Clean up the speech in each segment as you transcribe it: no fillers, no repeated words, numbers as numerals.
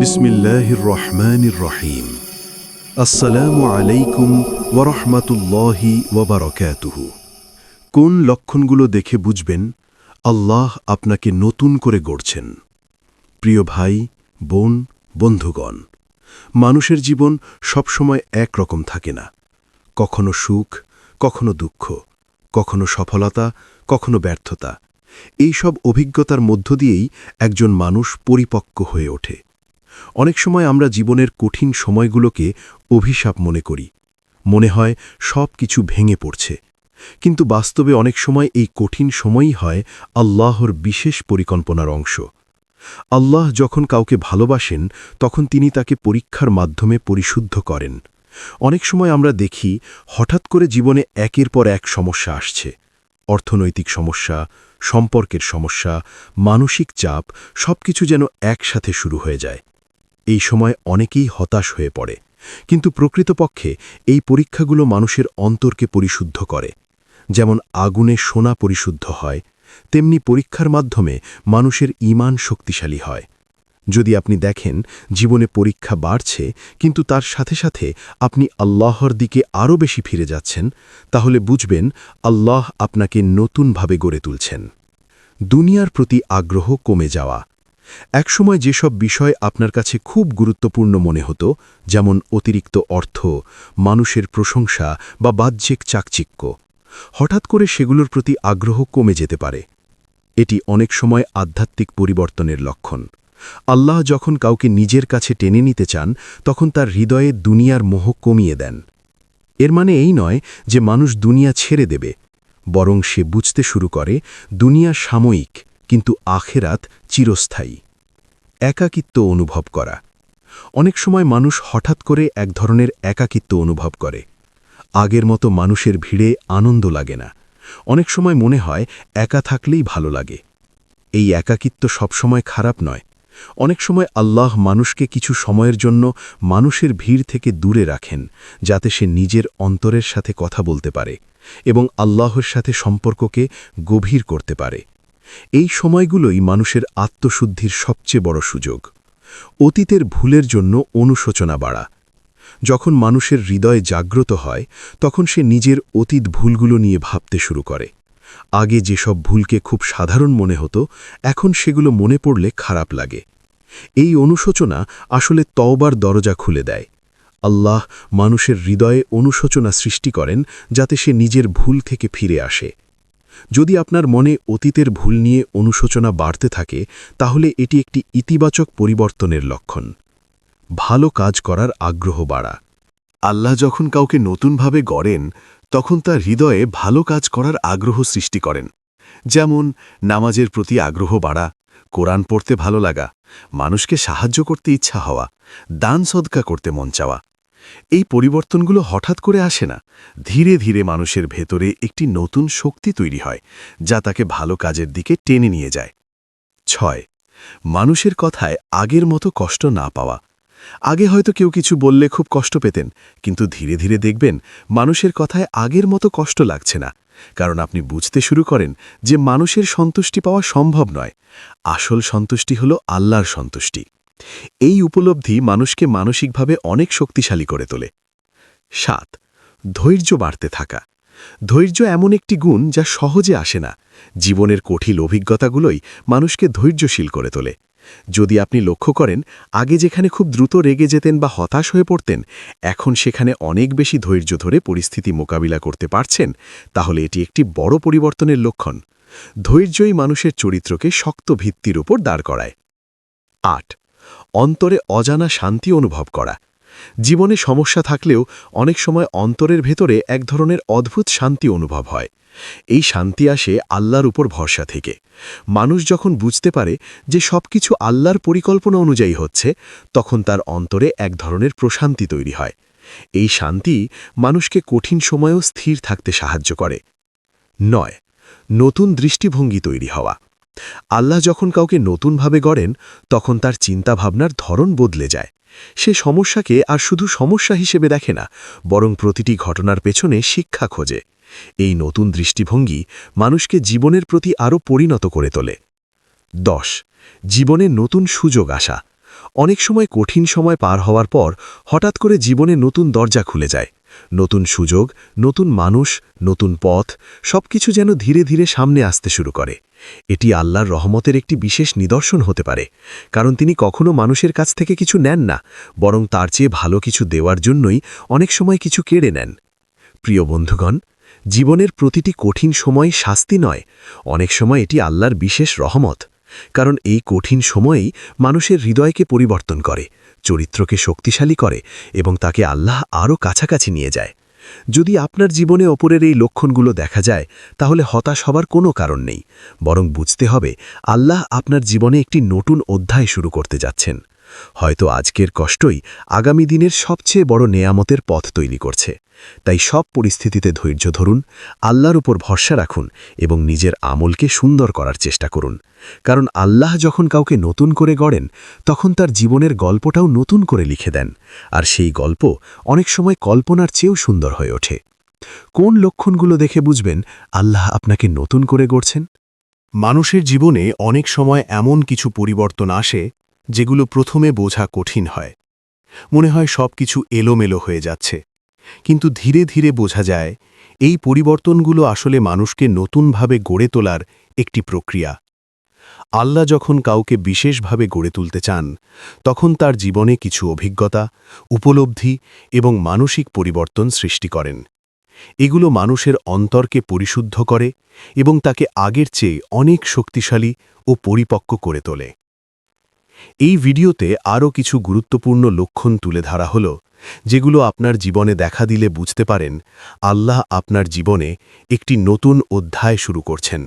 বিসমিল্লাহির রহমানির রহিম। আসসালামু আলাইকুম ওয়া রাহমাতুল্লাহি ওয়া বারাকাতুহু। কোন লক্ষণগুলো দেখে বুঝবেন আল্লাহ আপনাকে নতুন করে গড়ছেন? প্রিয় ভাই, বোন, বন্ধুগণ, মানুষের জীবন সবসময় একরকম থাকে না। কখনো সুখ, কখনো দুঃখ, কখনো সফলতা, কখনো ব্যর্থতা। এই সব অভিজ্ঞতার মধ্য দিয়েই একজন মানুষ পরিপক্ক হয়ে ওঠে। অনেক সময় আমরা জীবনের কঠিন সময়গুলোকে অভিশাপ মনে করি। মনে হয় সব কিছু ভেঙে পড়ছে। কিন্তু বাস্তবে অনেক সময় এই কঠিন সময়ই হয় আল্লাহর বিশেষ পরিকল্পনার অংশ। আল্লাহ যখন কাউকে ভালোবাসেন তখন তিনি তাকে পরীক্ষার মাধ্যমে পরিশুদ্ধ করেন। অনেক সময় আমরা দেখি হঠাৎ করে জীবনে একের পর এক সমস্যা আসছে। অর্থনৈতিক সমস্যা, সম্পর্কের সমস্যা, মানসিক চাপ, সবকিছু যেন একসাথে শুরু হয়ে যায়। এই সময় অনেকেই হতাশ হয়ে পড়ে, কিন্তু প্রকৃতপক্ষে এই পরীক্ষাগুলো মানুষের অন্তরকে পরিশুদ্ধ করে। যেমন আগুনে সোনা পরিশুদ্ধ হয়, তেমনি পরীক্ষার মাধ্যমে মানুষের ঈমান শক্তিশালী হয়। যদি আপনি দেখেন জীবনে পরীক্ষা বাড়ছে কিন্তু তার সাথে সাথে আপনি আল্লাহর দিকে আরও বেশি ফিরে যাচ্ছেন, তাহলে বুঝবেন আল্লাহ আপনাকে নতুনভাবে গড়ে তুলছেন। দুনিয়ার প্রতি আগ্রহ কমে যাওয়া। একসময় যেসব বিষয় আপনার কাছে খুব গুরুত্বপূর্ণ মনে হতো, যেমন অতিরিক্ত অর্থ, মানুষের প্রশংসা বা বাহ্যিক চাকচিক্য, হঠাৎ করে সেগুলোর প্রতি আগ্রহ কমে যেতে পারে। এটি অনেক সময় আধ্যাত্মিক পরিবর্তনের লক্ষণ। আল্লাহ যখন কাউকে নিজের কাছে টেনে নিতে চান তখন তার হৃদয়ে দুনিয়ার মোহ কমিয়ে দেন। এর মানে এই নয় যে মানুষ দুনিয়া ছেড়ে দেবে, বরং সে বুঝতে শুরু করে দুনিয়া সাময়িক কিন্তু আখেরাত চিরস্থায়ী। একাকিত্ব অনুভব করা। অনেক সময় মানুষ হঠাৎ করে এক ধরনের একাকিত্ব অনুভব করে। আগের মতো মানুষের ভিড়ে আনন্দ লাগে না। অনেক সময় মনে হয় একা থাকলেই ভালো লাগে। এই একাকিত্ব সবসময় খারাপ নয়। অনেক সময় আল্লাহ মানুষকে কিছু সময়ের জন্য মানুষের ভিড় থেকে দূরে রাখেন, যাতে সে নিজের অন্তরের সাথে কথা বলতে পারে এবং আল্লাহর সাথে সম্পর্ককে গভীর করতে পারে। এই সময়গুলোই মানুষের আত্মশুদ্ধির সবচেয়ে বড় সুযোগ। অতীতের ভুলের জন্য অনুশোচনা বাড়া। যখন মানুষের হৃদয় জাগ্রত হয় তখন সে নিজের অতীত ভুলগুলো নিয়ে ভাবতে শুরু করে। আগে যেসব ভুলকে খুব সাধারণ মনে হতো, এখন সেগুলো মনে পড়লে খারাপ লাগে। এই অনুশোচনা আসলে তওবার দরজা খুলে দেয়। আল্লাহ মানুষের হৃদয়ে অনুশোচনা সৃষ্টি করেন যাতে সে নিজের ভুল থেকে ফিরে আসে। যদি আপনার মনে অতীতের ভুল নিয়ে অনুশোচনা বাড়তে থাকে, তাহলে এটি একটি ইতিবাচক পরিবর্তনের লক্ষণ। ভালো কাজ করার আগ্রহ বাড়া। আল্লাহ যখন কাউকে নতুনভাবে গড়েন তখন তার হৃদয়ে ভালো কাজ করার আগ্রহ সৃষ্টি করেন। যেমন নামাজের প্রতি আগ্রহ বাড়া, কোরআন পড়তে ভালো লাগা, মানুষকে সাহায্য করতে ইচ্ছা হওয়া, দান সদকা করতে মন চাওয়া। এই পরিবর্তনগুলো হঠাৎ করে আসে না। ধীরে ধীরে মানুষের ভেতরে একটি নতুন শক্তি তৈরি হয়, যা তাকে ভালো কাজের দিকে টেনে নিয়ে যায়। 6. মানুষের কথায় আগের মতো কষ্ট না পাওয়া। আগে হয়তো কেউ কিছু বললে খুব কষ্ট পেতেন, কিন্তু ধীরে ধীরে দেখবেন মানুষের কথায় আগের মতো কষ্ট লাগছে না, কারণ আপনি বুঝতে শুরু করেন যে মানুষের সন্তুষ্টি পাওয়া সম্ভব নয়। আসল সন্তুষ্টি হল আল্লাহর সন্তুষ্টি। এই উপলব্ধি মানুষকে মানসিকভাবে অনেক শক্তিশালী করে তোলে। 7. ধৈর্য বাড়তে থাকা। ধৈর্য এমন একটি গুণ যা সহজে আসে না। জীবনের কঠিন অভিজ্ঞতাগুলোই মানুষকে ধৈর্যশীল করে তোলে। যদি আপনি লক্ষ্য করেন আগে যেখানে খুব দ্রুত রেগে যেতেন বা হতাশ হয়ে পড়তেন, এখন সেখানে অনেক বেশি ধৈর্য ধরে পরিস্থিতি মোকাবিলা করতে পারছেন, তাহলে এটি একটি বড় পরিবর্তনের লক্ষণ। ধৈর্যই মানুষের চরিত্রকে শক্ত ভিত্তির উপর দাঁড় করায়। 8. অন্তরে অজানা শান্তি অনুভব করা। জীবনে সমস্যা থাকলেও অনেক সময় অন্তরের ভেতরে এক ধরনের অদ্ভুত শান্তি অনুভব হয়। এই শান্তি আসে আল্লাহর উপর ভরসা থেকে। মানুষ যখন বুঝতে পারে যে সবকিছু আল্লাহর পরিকল্পনা অনুযায়ী হচ্ছে, তখন তার অন্তরে এক ধরনের প্রশান্তি তৈরি হয়। এই শান্তি মানুষকে কঠিন সময়েও স্থির থাকতে সাহায্য করে। 9. নতুন দৃষ্টিভঙ্গি তৈরি হওয়া। আল্লাহ যখন কাউকে নতুনভাবে গড়েন তখন তার চিন্তাভাবনার ধরন বদলে যায়। সে সমস্যাকে আর শুধু সমস্যা হিসেবে দেখে না, বরং প্রতিটি ঘটনার পেছনে শিক্ষা খোঁজে। এই নতুন দৃষ্টিভঙ্গি মানুষকে জীবনের প্রতি আরও পরিণত করে তোলে। 10. জীবনে নতুন সুযোগ আসা। অনেক সময় কঠিন সময় পার হওয়ার পর হঠাৎ করে জীবনে নতুন দরজা খুলে যায়, নতুন সুযোগ, নতুন মানুষ, নতুন পথ, সবকিছু যেন ধীরে ধীরে সামনে আসতে শুরু করে। এটি আল্লাহর রহমতের একটি বিশেষ নিদর্শন হতে পারে, কারণ তিনি কখনো মানুষের কাছ থেকে কিছু নেন না, বরং তার চেয়ে ভালো কিছু দেওয়ার জন্যই অনেক সময় কিছু কেড়ে নেন। প্রিয় বন্ধুগণ, জীবনের প্রতিটি কঠিন সময় শাস্তি নয়, অনেক সময় এটি আল্লাহর বিশেষ রহমত। কারণ এই কঠিন সময়েই মানুষের হৃদয়কে পরিবর্তন করে, চরিত্রকে শক্তিশালী করে এবং তাকে আল্লাহ আরও কাছাকাছি নিয়ে যায়। যদি আপনার জীবনে অপরের এই লক্ষণগুলো দেখা যায়, তাহলে হতাশ হবার কোনো কারণ নেই, বরং বুঝতে হবে আল্লাহ আপনার জীবনে একটি নতুন অধ্যায় শুরু করতে যাচ্ছেন। হয়তো আজকের কষ্টই আগামী দিনের সবচেয়ে বড় নেয়ামতের পথ তৈরি করছে। তাই সব পরিস্থিতিতে ধৈর্য ধরুন, আল্লাহর উপর ভরসা রাখুন এবং নিজের আমলকে সুন্দর করার চেষ্টা করুন। কারণ আল্লাহ যখন কাউকে নতুন করে গড়েন, তখন তার জীবনের গল্পটাও নতুন করে লিখে দেন, আর সেই গল্প অনেক সময় কল্পনার চেয়েও সুন্দর হয়ে ওঠে। কোন লক্ষণগুলো দেখে বুঝবেন আল্লাহ আপনাকে নতুন করে গড়ছেন? মানুষের জীবনে অনেক সময় এমন কিছু পরিবর্তন আসে যেগুলো প্রথমে বোঝা কঠিন হয়। মনে হয় সবকিছু এলোমেলো হয়ে যাচ্ছে, কিন্তু ধীরে ধীরে বোঝা যায় এই পরিবর্তনগুলো আসলে মানুষকে নতুনভাবে গড়ে তোলার একটি প্রক্রিয়া। আল্লাহ যখন কাউকে বিশেষভাবে গড়ে তুলতে চান, তখন তার জীবনে কিছু অভিজ্ঞতা, উপলব্ধি এবং মানসিক পরিবর্তন সৃষ্টি করেন। এগুলো মানুষের অন্তরকে পরিশুদ্ধ করে এবং তাকে আগের চেয়ে অনেক শক্তিশালী ও পরিপক্ক করে তোলে। এই ভিডিওতে আরও কিছু গুরুত্বপূর্ণ লক্ষণ তুলে ধরা হল, যেগুলো আপনার জীবনে দেখা দিলে বুঝতে পারেন আল্লাহ আপনার জীবনে একটি নতুন অধ্যায় শুরু করছেন।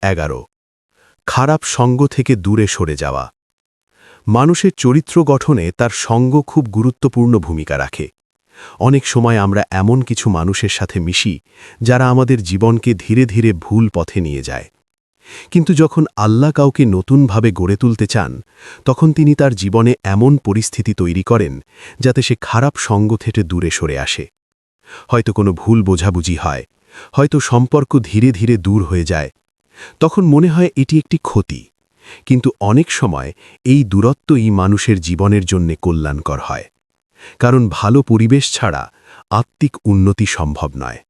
11. খারাপ সঙ্গ থেকে দূরে সরে যাওয়া। মানুষের চরিত্র গঠনে তার সঙ্গ খুব গুরুত্বপূর্ণ ভূমিকা রাখে। অনেক সময় আমরা এমন কিছু মানুষের সাথে মিশি যারা আমাদের জীবনকে ধীরে ধীরে ভুল পথে নিয়ে যায়। কিন্তু যখন আল্লাহ কাউকে নতুনভাবে গড়ে তুলতে চান, তখন তিনি তার জীবনে এমন পরিস্থিতি তৈরি করেন যাতে সে খারাপ সঙ্গ থেকে দূরে সরে আসে। হয়তো কোনো ভুল বোঝাবুঝি হয়, হয়তো সম্পর্ক ধীরে ধীরে দূর হয়ে যায়। তখন মনে হয় এটি একটি ক্ষতি, কিন্তু অনেক সময় এই দূরত্বই মানুষের জীবনের জন্যে কল্যাণকর হয়। কারণ ভালো পরিবেশ ছাড়া আত্মিক উন্নতি সম্ভব নয়।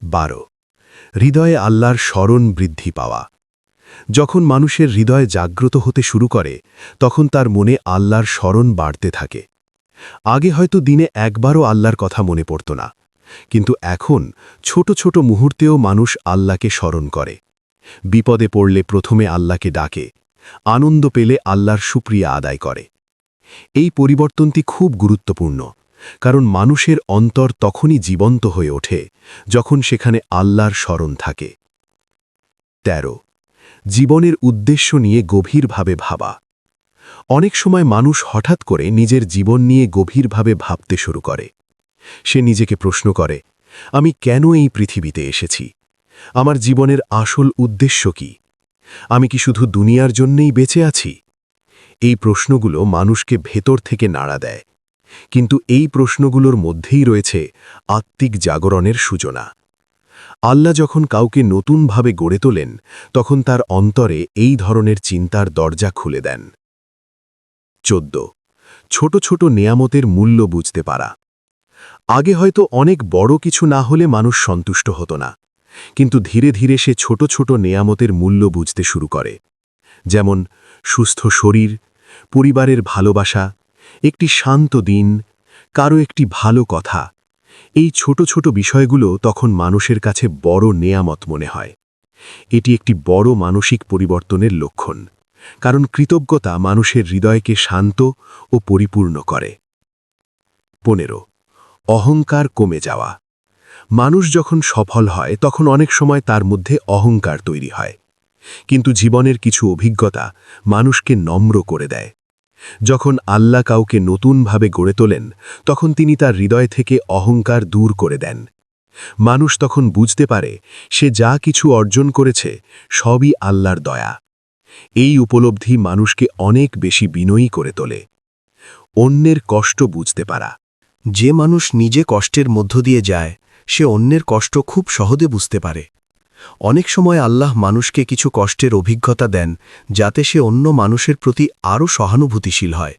12. হৃদয়ে আল্লাহর স্মরণ বৃদ্ধি পাওয়া। যখন মানুষের হৃদয় জাগ্রত হতে শুরু করে, তখন তার মনে আল্লাহর স্মরণ বাড়তে থাকে। আগে হয়তো দিনে একবারও আল্লাহর কথা মনে পড়ত না, কিন্তু এখন ছোট ছোট মুহূর্তেও মানুষ আল্লাহকে স্মরণ করে। বিপদে পড়লে প্রথমে আল্লাহকে ডাকে, আনন্দ পেলে আল্লাহর শুকরিয়া আদায় করে। এই পরিবর্তনটি খুব গুরুত্বপূর্ণ, কারণ মানুষের অন্তর তখনই জীবন্ত হয়ে ওঠে যখন সেখানে আল্লাহর স্মরণ থাকে। 13. জীবনের উদ্দেশ্য নিয়ে গভীরভাবে ভাবা। অনেক সময় মানুষ হঠাৎ করে নিজের জীবন নিয়ে গভীরভাবে ভাবতে শুরু করে। সে নিজেকে প্রশ্ন করে, আমি কেন এই পৃথিবীতে এসেছি? আমার জীবনের আসল উদ্দেশ্য কি? আমি কি শুধু দুনিয়ার জন্যেই বেঁচে আছি? এই প্রশ্নগুলো মানুষকে ভেতর থেকে নাড়া দেয়, কিন্তু এই প্রশ্নগুলোর মধ্যেই রয়েছে আত্মিক জাগরণের সূচনা। আল্লাহ যখন কাউকে নতুনভাবে গড়ে তোলেন, তখন তার অন্তরে এই ধরনের চিন্তার দরজা খুলে দেন। 14. ছোট ছোট নেয়ামতের মূল্য বুঝতে পারা। আগে হয়তো অনেক বড় কিছু না হলে মানুষ সন্তুষ্ট হতো না, কিন্তু ধীরে ধীরে সে ছোট ছোট নেয়ামতের মূল্য বুঝতে শুরু করে। যেমন সুস্থ শরীর, পরিবারের ভালোবাসা, একটি শান্ত দিন, কারো একটি ভালো কথা। এই ছোট ছোট বিষয়গুলো তখন মানুষের কাছে বড় নেয়ামত মনে হয়। এটি একটি বড় মানসিক পরিবর্তনের লক্ষণ, কারণ কৃতজ্ঞতা মানুষের হৃদয়কে শান্ত ও পরিপূর্ণ করে। 15. অহংকার কমে যাওয়া। মানুষ যখন সফল হয়, তখন অনেক সময় তার মধ্যে অহংকার তৈরি হয়। কিন্তু জীবনের কিছু অভিজ্ঞতা মানুষকে নম্র করে দেয়। যখন আল্লাহ কাউকে নতুনভাবে গড়ে তোলেন, তখন তিনি তার হৃদয় থেকে অহংকার দূর করে দেন। মানুষ তখন বুঝতে পারে সে যা কিছু অর্জন করেছে সবই আল্লাহর দয়া। এই উপলব্ধি মানুষকে অনেক বেশি বিনয়ী করে তোলে। অন্যের কষ্ট বুঝতে পারা। যে মানুষ নিজে কষ্টের মধ্য দিয়ে যায়, সে অন্যের কষ্ট খুব সহজে বুঝতে পারে। অনেক সময় আল্লাহ মানুষকে কিছু কষ্টের অভিজ্ঞতা দেন যাতে সে অন্য মানুষের প্রতি আরও সহানুভূতিশীল হয়।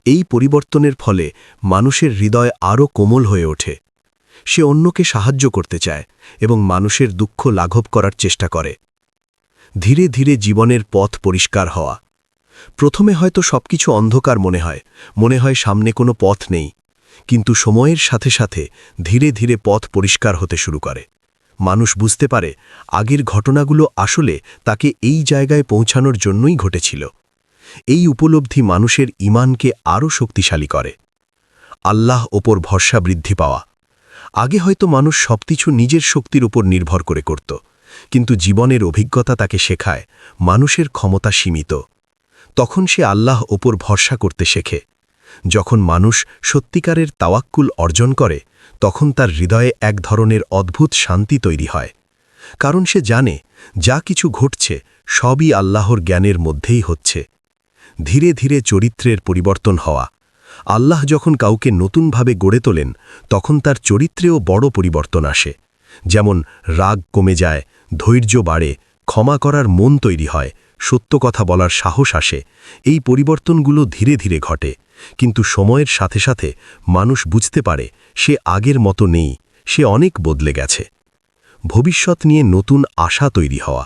এই পরিবর্তনের ফলে মানুষের হৃদয় আরও কোমল হয়ে ওঠে। সে অন্যকে সাহায্য করতে চায় এবং মানুষের দুঃখ লাঘব করার চেষ্টা করে। ধীরে ধীরে জীবনের পথ পরিষ্কার হওয়া। প্রথমে হয়তো সবকিছু অন্ধকার মনে হয় সামনে কোনো পথ নেই, কিন্তু সময়ের সাথে সাথে ধীরে ধীরে পথ পরিষ্কার হতে শুরু করে। মানুষ বুঝতে পারে আগের ঘটনাগুলো আসলে তাকে এই জায়গায় পৌঁছানোর জন্যই ঘটেছিল। এই উপলব্ধি মানুষের ঈমানকে আরও শক্তিশালী করে। আল্লাহ ওপর ভরসা বৃদ্ধি পাওয়া। আগে হয়তো মানুষ সবকিছু নিজের শক্তির উপর নির্ভর করে করত, কিন্তু জীবনের অভিজ্ঞতা তাকে শেখায় মানুষের ক্ষমতা সীমিত। তখন সে আল্লাহ ওপর ভরসা করতে শেখে। যখন মানুষ সত্যিকারের তাওয়াক্কুল অর্জন করে, তখন তার হৃদয়ে এক ধরনের অদ্ভুত শান্তি তৈরি হয়। কারণ সে জানে যা কিছু ঘটছে সবই আল্লাহর জ্ঞানের মধ্যেই হচ্ছে। ধীরে ধীরে চরিত্রের পরিবর্তন হওয়া। আল্লাহ যখন কাউকে নতুনভাবে গড়ে তোলেন, তখন তার চরিত্রেও বড় পরিবর্তন আসে। যেমন রাগ কমে যায়, ধৈর্য বাড়ে, ক্ষমা করার মন তৈরি হয়, সত্য কথা বলার সাহস আসে। এই পরিবর্তনগুলো ধীরে ধীরে ঘটে, কিন্তু সময়ের সাথে সাথে মানুষ বুঝতে পারে সে আগের মতো নেই, সে অনেক বদলে গেছে। ভবিষ্যৎ নিয়ে নতুন আশা তৈরি হওয়া।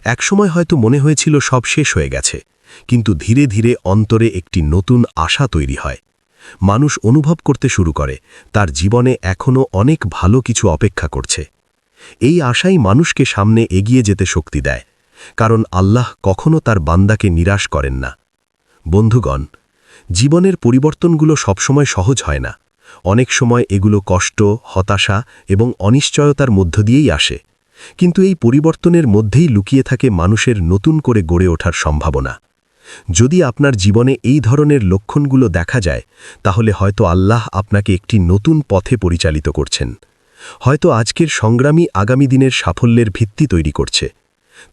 একসময় হয়তো মনে হয়েছিল সব শেষ হয়ে গেছে, কিন্তু ধীরে ধীরে অন্তরে একটি নতুন আশা তৈরি হয়। মানুষ অনুভব করতে শুরু করে তার জীবনে এখনও অনেক ভালো কিছু অপেক্ষা করছে। এই আশাই মানুষকে সামনে এগিয়ে যেতে শক্তি দেয়, কারণ আল্লাহ কখনো তার বান্দাকে নিরাশ করেন না। বন্ধুগণ, জীবনের পরিবর্তনগুলো সবসময় সহজ হয় না। অনেক সময় এগুলো কষ্ট, হতাশা এবং অনিশ্চয়তার মধ্য দিয়েই আসে। কিন্তু এই পরিবর্তনের মধ্যেই লুকিয়ে থাকে মানুষের নতুন করে গড়ে ওঠার সম্ভাবনা। যদি আপনার জীবনে এই ধরনের লক্ষণগুলো দেখা যায়, তাহলে হয়তো আল্লাহ আপনাকে একটি নতুন পথে পরিচালিত করছেন। হয়তো আজকের সংগ্রামী আগামী দিনের সাফল্যের ভিত্তি তৈরি করছে।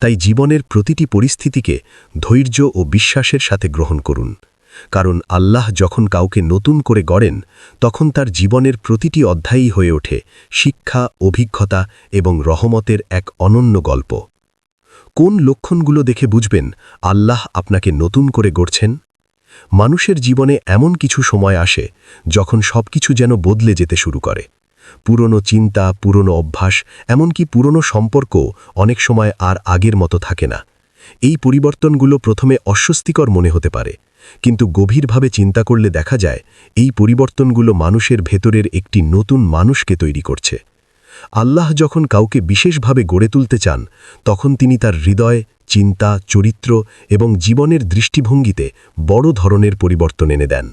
তাই জীবনের প্রতিটি পরিস্থিতিকে ধৈর্য ও বিশ্বাসের সাথে গ্রহণ করুন, কারণ আল্লাহ যখন কাউকে নতুন করে গড়েন, তখন তার জীবনের প্রতিটি অধ্যায়ই হয়ে ওঠে শিক্ষা, অভিজ্ঞতা এবং রহমতের এক অনন্য গল্প। কোন লক্ষণগুলো দেখে বুঝবেন আল্লাহ আপনাকে নতুন করে গড়ছেন? মানুষের জীবনে এমন কিছু সময় আসে যখন সবকিছু যেন বদলে যেতে শুরু করে। পুরনো চিন্তা, পুরনো অভ্যাস, এমনকি পুরনো সম্পর্ক অনেক সময় আর আগের মতো থাকে না। এই পরিবর্তনগুলো প্রথমে অস্বস্তিকর মনে হতে পারে, কিন্তু গভীরভাবে চিন্তা করলে দেখা যায় এই পরিবর্তনগুলো মানুষের ভেতরের একটি নতুন মানুষকে তৈরি করছে। আল্লাহ যখন কাউকে বিশেষভাবে গড়ে তুলতে চান, তখন তিনি তার হৃদয়, চিন্তা, চরিত্র এবং জীবনের দৃষ্টিভঙ্গিতে বড় ধরনের পরিবর্তন এনে দেন।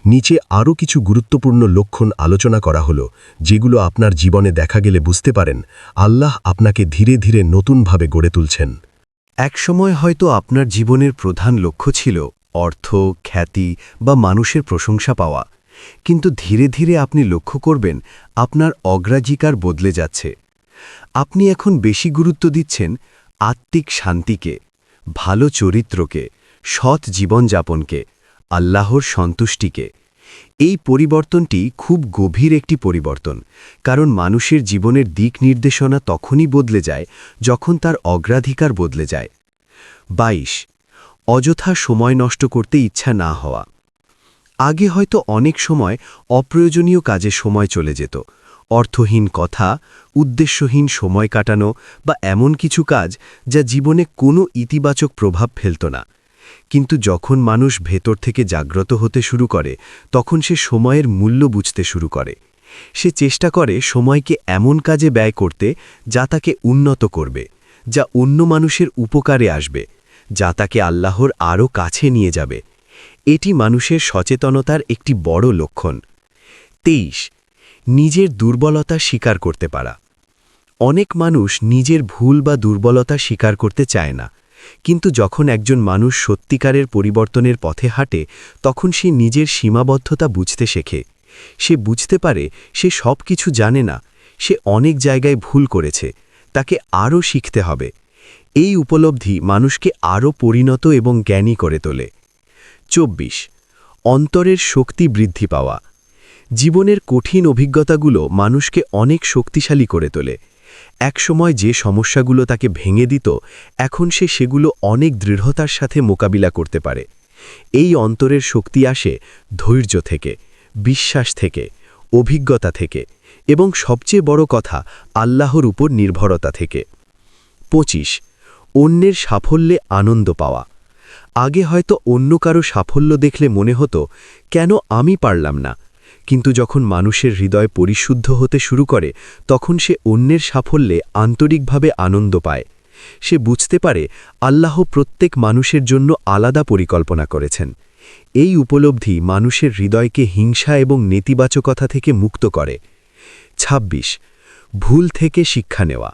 নিচে আরও কিছু গুরুত্বপূর্ণ লক্ষণ আলোচনা করা হলো, যেগুলো আপনার জীবনে দেখা গেলে বুঝতে পারেন আল্লাহ আপনাকে ধীরে ধীরে নতুনভাবে গড়ে তুলছেন। একসময় হয়তো আপনার জীবনের প্রধান লক্ষ্য ছিল অর্থ, খ্যাতি বা মানুষের প্রশংসা পাওয়া, কিন্তু ধীরে ধীরে আপনি লক্ষ্য করবেন আপনার অগ্রাধিকার বদলে যাচ্ছে। আপনি এখন বেশি গুরুত্ব দিচ্ছেন আত্মিক শান্তিকে, ভালো চরিত্রকে, সৎ জীবনযাপনকে, আল্লাহর সন্তুষ্টিকে। এই পরিবর্তনটি খুব গভীর একটি পরিবর্তন, কারণ মানুষের জীবনের দিক নির্দেশনা তখনই বদলে যায় যখন তার অগ্রাধিকার বদলে যায়। 22. অযথা সময় নষ্ট করতে ইচ্ছা না হওয়া। আগে হয়তো অনেক সময় অপ্রয়োজনীয় কাজে সময় চলে যেত। অর্থহীন কথা, উদ্দেশ্যহীন সময় কাটানো বা এমন কিছু কাজ যা জীবনে কোনো ইতিবাচক প্রভাব ফেলত না। কিন্তু যখন মানুষ ভেতর থেকে জাগ্রত হতে শুরু করে, তখন সে সময়ের মূল্য বুঝতে শুরু করে। সে চেষ্টা করে সময়কে এমন কাজে ব্যয় করতে যা তাকে উন্নত করবে, যা অন্য মানুষের উপকারে আসবে, যা তাকে আল্লাহর আরও কাছে নিয়ে যাবে। এটি মানুষের সচেতনতার একটি বড় লক্ষণ। 23. নিজের দুর্বলতা স্বীকার করতে পারা। অনেক মানুষ নিজের ভুল বা দুর্বলতা স্বীকার করতে চায় না, কিন্তু যখন একজন মানুষ সত্যিকারের পরিবর্তনের পথে হাঁটে, তখন সে নিজের সীমাবদ্ধতা বুঝতে শেখে। সে বুঝতে পারে সে সব কিছু জানে না, সে অনেক জায়গায় ভুল করেছে, তাকে আরও শিখতে হবে। এই উপলব্ধি মানুষকে আরও পরিণত এবং জ্ঞানী করে তোলে। 24. অন্তরের শক্তি বৃদ্ধি পাওয়া। জীবনের কঠিন অভিজ্ঞতাগুলো মানুষকে অনেক শক্তিশালী করে তোলে। একসময় যে সমস্যাগুলো তাকে ভেঙে দিত এখন সে সেগুলো অনেক দৃঢ়তার সাথে মোকাবিলা করতে পারে। এই অন্তরের শক্তি আসে ধৈর্য থেকে, বিশ্বাস থেকে, অভিজ্ঞতা থেকে এবং সবচেয়ে বড় কথা আল্লাহর উপর নির্ভরতা থেকে। 25 অন্যের সাফল্যে আনন্দ পাওয়া। আগে হয়তো অন্য কারো সাফল্য দেখলে মনে হতো কেন আমি পারলাম না, কিন্তু যখন মানুষের হৃদয় পরিশুদ্ধ হতে শুরু করে তখন সে অন্যের সাফল্যে আন্তরিকভাবে আনন্দ পায়। সে বুঝতে পারে আল্লাহ প্রত্যেক মানুষের জন্য আলাদা পরিকল্পনা করেছেন। এই উপলব্ধি মানুষের হৃদয়কে হিংসা এবং নেতিবাচকতা থেকে মুক্ত করে। 26 ভুল থেকে শিক্ষা নেওয়া।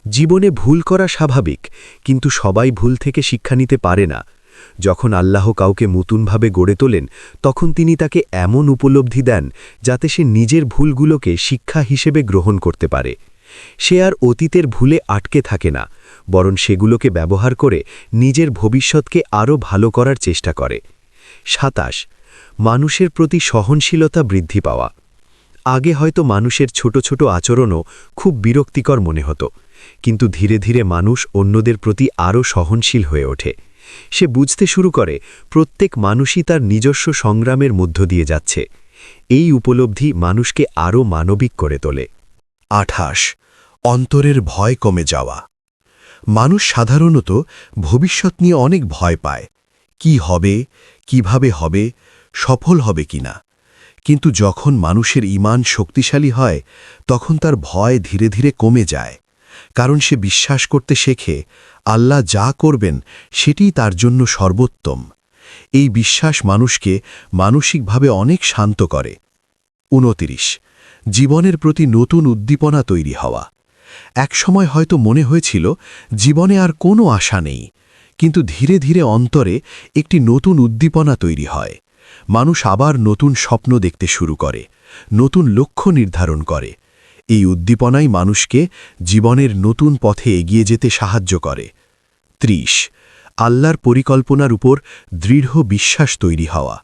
জীবনে ভুল করা স্বাভাবিক, কিন্তু সবাই ভুল থেকে শিক্ষা নিতে পারে না। যখন আল্লাহ কাউকে নতুনভাবে গড়ে তোলেন তখন তিনি তাকে এমন উপলব্ধি দেন যাতে সে নিজের ভুলগুলোকে শিক্ষা হিসেবে গ্রহণ করতে পারে। সে আর অতীতের ভুলে আটকে থাকে না, বরং সেগুলোকে ব্যবহার করে নিজের ভবিষ্যৎকে আরও ভালো করার চেষ্টা করে। 27 মানুষের প্রতি সহনশীলতা বৃদ্ধি পাওয়া। আগে হয়তো মানুষের ছোট ছোট আচরণও খুব বিরক্তিকর মনে হতো, কিন্তু ধীরে ধীরে মানুষ অন্যদের প্রতি আরও সহনশীল হয়ে ওঠে। সে বুঝতে শুরু করে প্রত্যেক মানুষই তার নিজস্ব সংগ্রামের মধ্য দিয়ে যাচ্ছে। এই উপলব্ধি মানুষকে আরও মানবিক করে তোলে। 28 অন্তরের ভয় কমে যাওয়া। মানুষ সাধারণত ভবিষ্যৎ নিয়ে অনেক ভয় পায়। কি হবে, কিভাবে হবে, সফল হবে কিনা। কিন্তু যখন মানুষের ঈমান শক্তিশালী হয় তখন তার ভয় ধীরে ধীরে কমে যায়, কারণ সে বিশ্বাস করতে শেখে আল্লাহ যা করবেন সেটিই তার জন্য সর্বোত্তম। এই বিশ্বাস মানুষকে মানসিকভাবে অনেক শান্ত করে। 29 জীবনের প্রতি নতুন উদ্দীপনা তৈরি হওয়া। একসময় হয়তো মনে হয়েছিল জীবনে আর কোনো আশা নেই, কিন্তু ধীরে ধীরে অন্তরে একটি নতুন উদ্দীপনা তৈরি হয়। মানুষ আবার নতুন স্বপ্ন দেখতে শুরু করে, নতুন লক্ষ্য নির্ধারণ করে। এই উদ্দীপনাই মানুষকে জীবনের নতুন পথে এগিয়ে যেতে সাহায্য করে। 30 আল্লাহর পরিকল্পনার উপর দৃঢ় বিশ্বাস তৈরি হওয়া।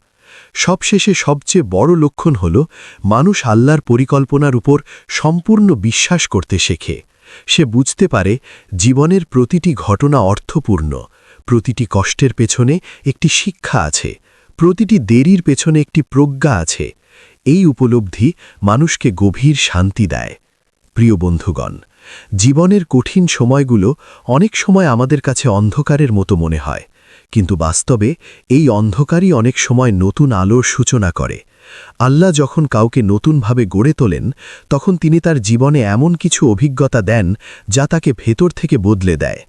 সবশেষে সবচেয়ে বড় লক্ষণ হল মানুষ আল্লাহর পরিকল্পনার উপর সম্পূর্ণ বিশ্বাস করতে শেখে। সে বুঝতে পারে জীবনের প্রতিটি ঘটনা অর্থপূর্ণ, প্রতিটি কষ্টের পেছনে একটি শিক্ষা আছে, প্রতিটি দেরির পেছনে একটি প্রজ্ঞা আছে। এই উপলব্ধি মানুষকে গভীর শান্তি দেয়। প্রিয় বন্ধুগণ, জীবনের কঠিন সময়গুলো অনেক সময় আমাদের কাছে অন্ধকারের মতো মনে হয়, কিন্তু বাস্তবে এই অন্ধকারই অনেক সময় নতুন আলোর সূচনা করে। আল্লাহ যখন কাউকে নতুনভাবে গড়ে তোলেন তখন তিনি তার জীবনে এমন কিছু অভিজ্ঞতা দেন যা তাকে ভেতর থেকে বদলে দেয়।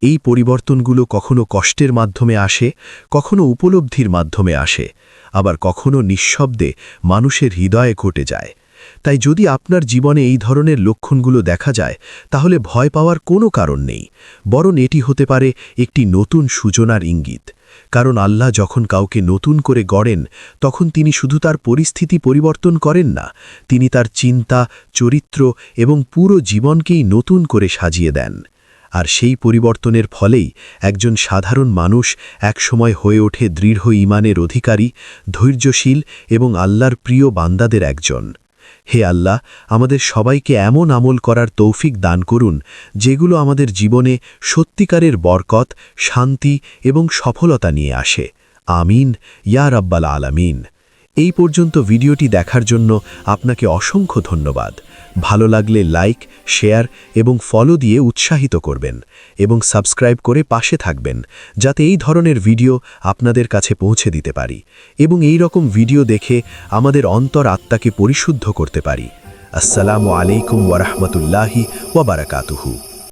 এই পরিবর্তনগুলো কখনো কষ্টের মাধ্যমে আসে, কখনো উপলব্ধির মাধ্যমে আসে, আবার কখনো নিঃশব্দে মানুষের হৃদয়ে ঘটে যায়। তাই যদি আপনার জীবনে এই ধরনের লক্ষণগুলো দেখা যায় তাহলে ভয় পাওয়ার কোনো কারণ নেই, বরং এটি হতে পারে একটি নতুন সূচনার ইঙ্গিত। কারণ আল্লাহ যখন কাউকে নতুন করে গড়েন তখন তিনি শুধু তার পরিস্থিতি পরিবর্তন করেন না, তিনি তার চিন্তা, চরিত্র এবং পুরো জীবনকেই নতুন করে সাজিয়ে দেন। আর সেই পরিবর্তনের ফলেই একজন সাধারণ মানুষ একসময় হয়ে ওঠে দৃঢ় ঈমানের অধিকারী, ধৈর্যশীল এবং আল্লাহর প্রিয় বান্দাদের একজন। হে আল্লাহ, আমাদের সবাইকে এমন আমল করার তৌফিক দান করুন যেগুলো আমাদের জীবনে সত্যিকারের বরকত, শান্তি এবং সফলতা নিয়ে আসে। আমিন ইয়া রাব্বাল আলামিন। এই পর্যন্ত ভিডিওটি দেখার জন্য আপনাকে অসংখ্য ধন্যবাদ। ভালো লাগলে লাইক, শেয়ার এবং ফলো দিয়ে উৎসাহিত করবেন এবং সাবস্ক্রাইব করে পাশে থাকবেন যাতে এই ধরনের ভিডিও আপনাদের কাছে পৌঁছে দিতে পারি এবং এই রকম ভিডিও দেখে আমাদের অন্তর আত্মাকে পরিশুদ্ধ করতে পারি। আসসালামু আলাইকুম ওয়া রাহমাতুল্লাহি ওয়া বারাকাতুহু।